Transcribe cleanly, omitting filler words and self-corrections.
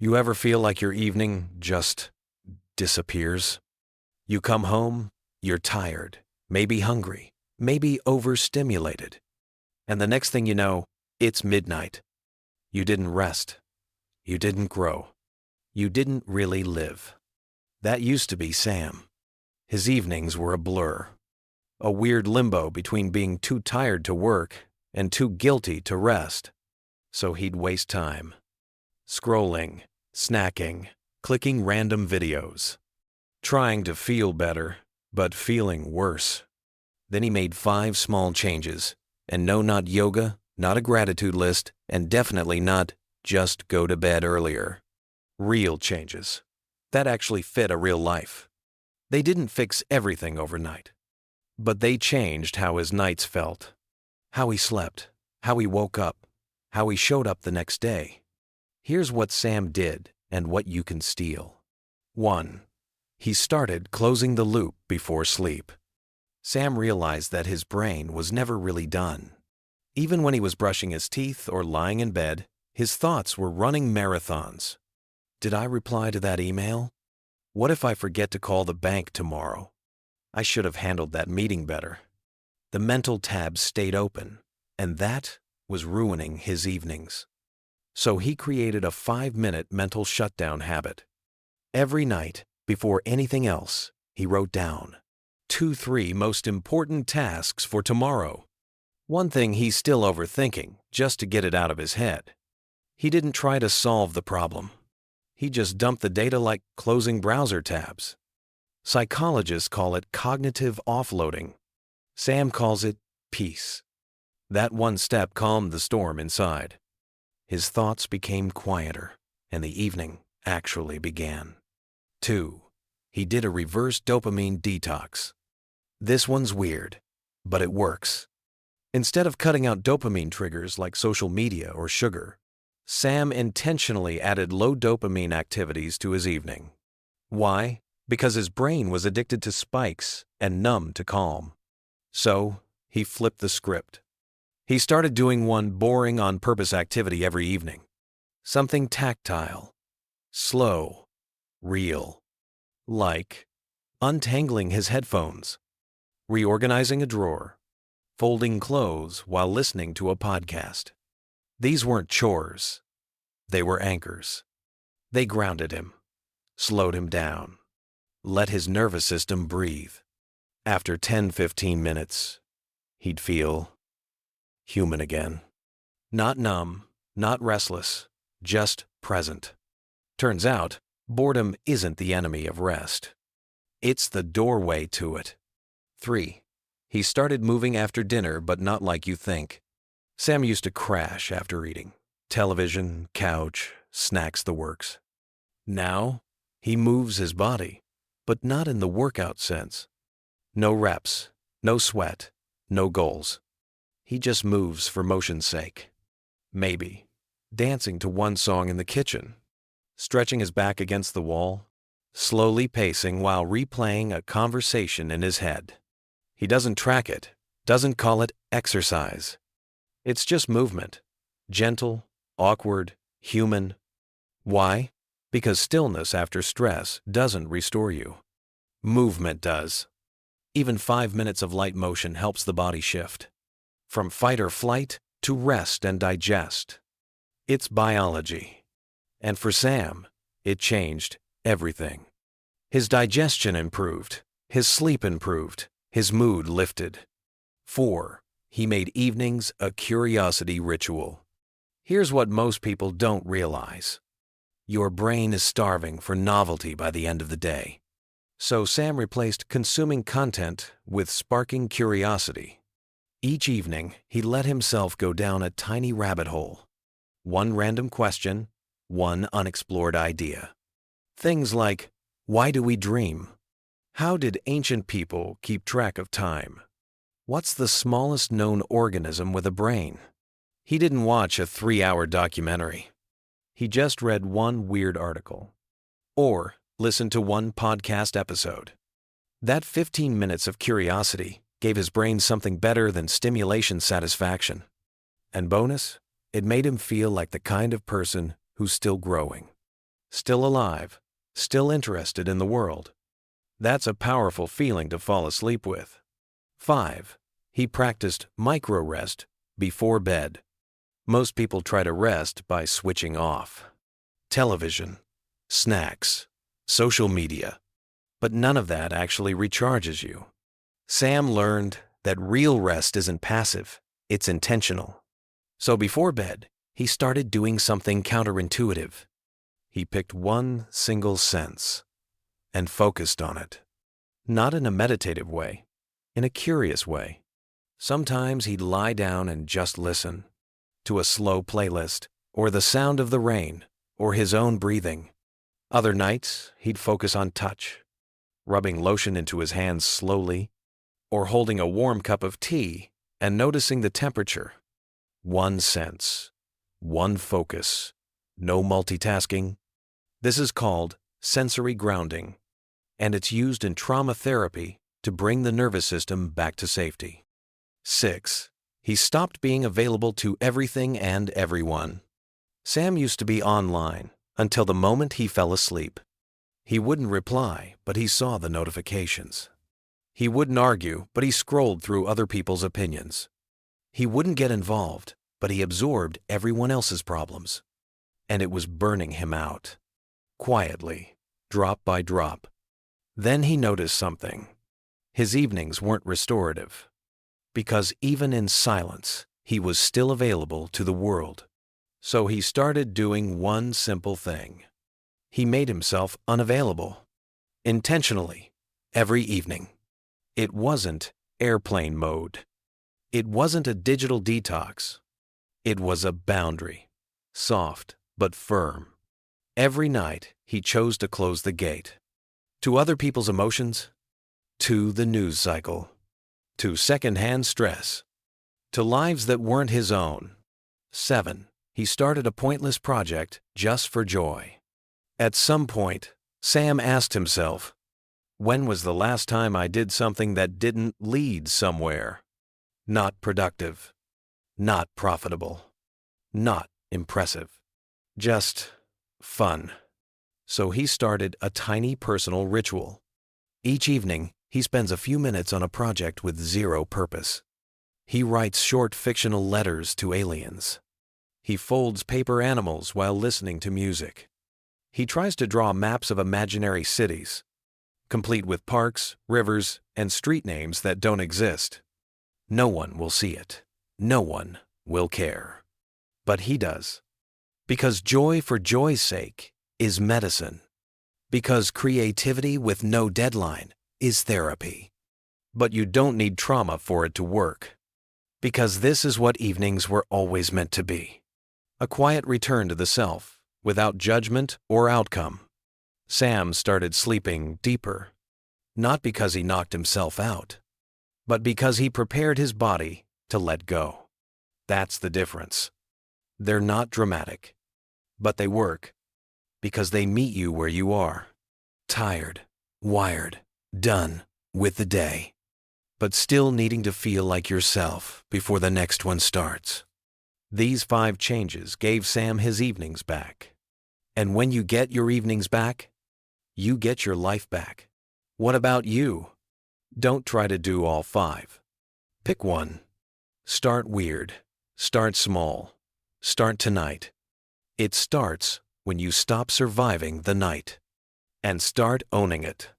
You ever feel like your evening just disappears? You come home, you're tired, maybe hungry, maybe overstimulated. And the next thing you know, it's midnight. You didn't rest. You didn't grow. You didn't really live. That used to be Sam. His evenings were a blur. A weird limbo between being too tired to work and too guilty to rest. So he'd waste time. Scrolling, snacking, clicking random videos. Trying to feel better, but feeling worse. Then he made 5 small changes. And no, not yoga, not a gratitude list, and definitely not just go to bed earlier. Real changes. That actually fit a real life. They didn't fix everything overnight. But they changed how his nights felt. How he slept. How he woke up. How he showed up the next day. Here's what Sam did and what you can steal. 1. He started closing the loop before sleep. Sam realized that his brain was never really done. Even when he was brushing his teeth or lying in bed, his thoughts were running marathons. Did I reply to that email? What if I forget to call the bank tomorrow? I should have handled that meeting better. The mental tab stayed open, and that was ruining his evenings. So he created a 5-minute mental shutdown habit. Every night, before anything else, he wrote down 2-3 most important tasks for tomorrow. One thing he's still overthinking, just to get it out of his head. He didn't try to solve the problem. He just dumped the data like closing browser tabs. Psychologists call it cognitive offloading. Sam calls it peace. That one step calmed the storm inside. His thoughts became quieter, and the evening actually began. 2. He did a reverse dopamine detox. This one's weird, but it works. Instead of cutting out dopamine triggers like social media or sugar, Sam intentionally added low dopamine activities to his evening. Why? Because his brain was addicted to spikes and numb to calm. So, he flipped the script. He started doing one boring on-purpose activity every evening. Something tactile, slow, real. Like untangling his headphones, reorganizing a drawer, folding clothes while listening to a podcast. These weren't chores. They were anchors. They grounded him, slowed him down, let his nervous system breathe. After 10-15 minutes, he'd feel human again. Not numb, not restless, just present. Turns out, boredom isn't the enemy of rest. It's the doorway to it. 3. He started moving after dinner, but not like you think. Sam used to crash after eating. Television, couch, snacks, the works. Now, he moves his body, but not in the workout sense. No reps, no sweat, no goals. He just moves for motion's sake. Maybe dancing to one song in the kitchen, stretching his back against the wall, slowly pacing while replaying a conversation in his head. He doesn't track it, doesn't call it exercise. It's just movement. Gentle, awkward, human. Why? Because stillness after stress doesn't restore you. Movement does. Even 5 minutes of light motion helps the body shift. From fight or flight to rest and digest. It's biology. And for Sam, it changed everything. His digestion improved, his sleep improved, his mood lifted. 4. He made evenings a curiosity ritual. Here's what most people don't realize. Your brain is starving for novelty by the end of the day. So Sam replaced consuming content with sparking curiosity. Each evening, he let himself go down a tiny rabbit hole. One random question, one unexplored idea. Things like, why do we dream? How did ancient people keep track of time? What's the smallest known organism with a brain? He didn't watch a 3-hour documentary. He just read one weird article. Or listened to one podcast episode. That 15 minutes of curiosity gave his brain something better than stimulation satisfaction. And bonus, it made him feel like the kind of person who's still growing. still alive, still interested in the world. That's a powerful feeling to fall asleep with. 5. He practiced micro-rest before bed. Most people try to rest by switching off television, snacks, social media, but none of that actually recharges you. Sam learned that real rest isn't passive, it's intentional. So before bed, he started doing something counterintuitive. He picked one single sense and focused on it. Not in a meditative way, in a curious way. Sometimes he'd lie down and just listen to a slow playlist, or the sound of the rain, or his own breathing. Other nights, he'd focus on touch, rubbing lotion into his hands slowly, or holding a warm cup of tea and noticing the temperature. One sense, one focus, no multitasking. This is called sensory grounding, and it's used in trauma therapy to bring the nervous system back to safety. 6. He stopped being available to everything and everyone. Sam used to be online until the moment he fell asleep. He wouldn't reply, but he saw the notifications. He wouldn't argue, but he scrolled through other people's opinions. He wouldn't get involved, but he absorbed everyone else's problems. And it was burning him out. Quietly, drop by drop. Then he noticed something. His evenings weren't restorative. Because even in silence, he was still available to the world. So he started doing one simple thing. He made himself unavailable. Intentionally, every evening. It wasn't airplane mode. It wasn't a digital detox. It was a boundary, soft but firm. Every night, he chose to close the gate. To other people's emotions, to the news cycle, to secondhand stress, to lives that weren't his own. 7. He started a pointless project just for joy. At some point, Sam asked himself, when was the last time I did something that didn't lead somewhere? Not productive, not profitable, not impressive, just fun. So he started a tiny personal ritual. Each evening, he spends a few minutes on a project with zero purpose. He writes short fictional letters to aliens. He folds paper animals while listening to music. He tries to draw maps of imaginary cities, complete with parks, rivers, and street names that don't exist. No one will see it. No one will care. But he does. Because joy for joy's sake is medicine. Because creativity with no deadline is therapy. But you don't need trauma for it to work. Because this is what evenings were always meant to be. A quiet return to the self, without judgment or outcome. Sam started sleeping deeper. Not because he knocked himself out, but because he prepared his body to let go. That's the difference. They're not dramatic, but they work because they meet you where you are. Tired, wired, done with the day, but still needing to feel like yourself before the next one starts. These 5 changes gave Sam his evenings back. And when you get your evenings back, you get your life back. What about you? Don't try to do all 5. Pick one. Start weird. Start small. Start tonight. It starts when you stop surviving the night and start owning it.